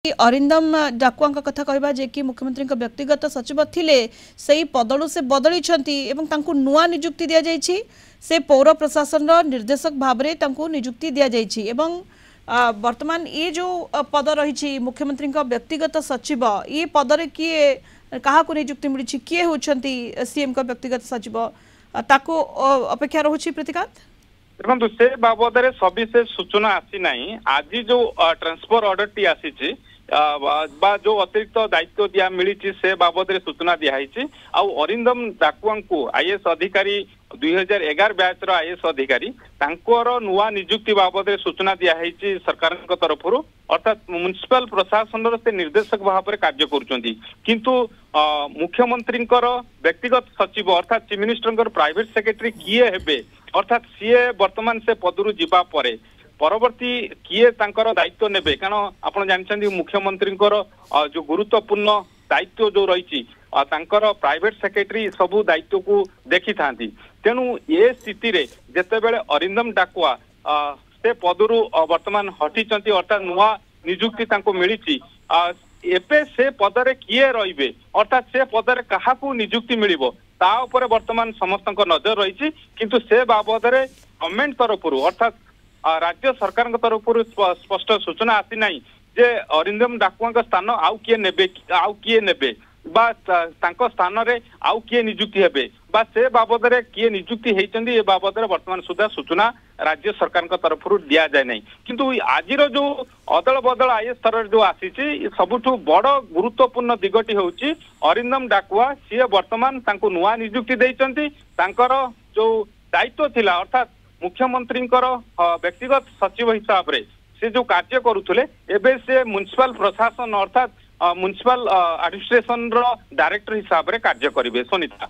अरिंदम डाकुआ कथा कहबा जे कि मुख्यमंत्री व्यक्तिगत सचिव थिले सही पदलु से बदली नुआ नियुक्ति दिया जायछि से पौर प्रशासन निर्देशक भाव में नियुक्ति दिया जायछि एवं वर्तमान ये जो पद रही मुख्यमंत्री व्यक्तिगत सचिव ये पदरे किए क्या नियुक्ति मिली किए होती सीएम का व्यक्तिगत सचिव ताको अपेक्षा रहुछि प्रतिकांत देखो से बाबद सविशेष सूचना आसी नहीं आज जो ट्रांसफर ऑर्डर टी आसी जो अतिरिक्त दायित्व दिया मिली से बाबद सूचना दिखाई अरिंदम डाकुआ को आईएएस अधिकारी 2011 बैच आईएएस अधिकारी नुआ नियुक्ति बाबद सूचना दिखाई सरकार तरफ अर्थात म्युनिसिपल प्रशासन से निर्देशक भाव में कार्य किंतु मुख्यमंत्री व्यक्तिगत सचिव अर्थात चीफ मिनिस्टर प्राइवेट सेक्रेटरी किए हेबे अर्थात सीए वर्तमान से पदरू जीवा परे परवर्ती किए तांकर दायित्व नेबे कारण आपण जानछन्ती मुख्यमंत्री जो गुरुत्वपूर्ण दायित्व जो रही तांकर प्राइवेट सेक्रेटरी सबू दायित्व को देखि थांती तेणु ये स्थिति रे जेतेबेले अरिंदम डाकुआ से पदरू वर्तमान हटिचंती अर्थात नुआ नियुक्ति तांको मिलिची एबे से पदरे किए रहिबे अर्थात से पदरे काहाकू नियुक्ति मिलिबो ता ऊपर वर्तमान समस्त नजर रही किंतु से बाबद गवर्नमेंट तरफ अर्थात राज्य सरकार तरफ स्पष्ट सूचना आसी ना जे अरिंदम डाकुआ स्थान आउ किए नेबे बा स्थान रे आउ किए नियुक्ति हेबे बा से बाबद किए नियुक्ति होती ए बाबद वर्तमान सुधा सूचना राज्य सरकार तरफ दिया जाए नहीं किंतु आज जो अदल बदल आईएएस स्तर जो आसी सबुठु बड़ गुरुत्वपूर्ण दिगटी होची अरिंदम डाकुआ सी वर्तमान नुआ नियुक्ति देइचंती जो दायित्व थिला अर्थात मुख्यमंत्री व्यक्तिगत सचिव हिसाब रे से जो कार्य करुले एबे से म्युनिसिपल प्रशासन अर्थात म्युनिसिपल एडमिनिस्ट्रेशन रो डायरेक्टर हिसाब रे कार्य करिवे सोनिता।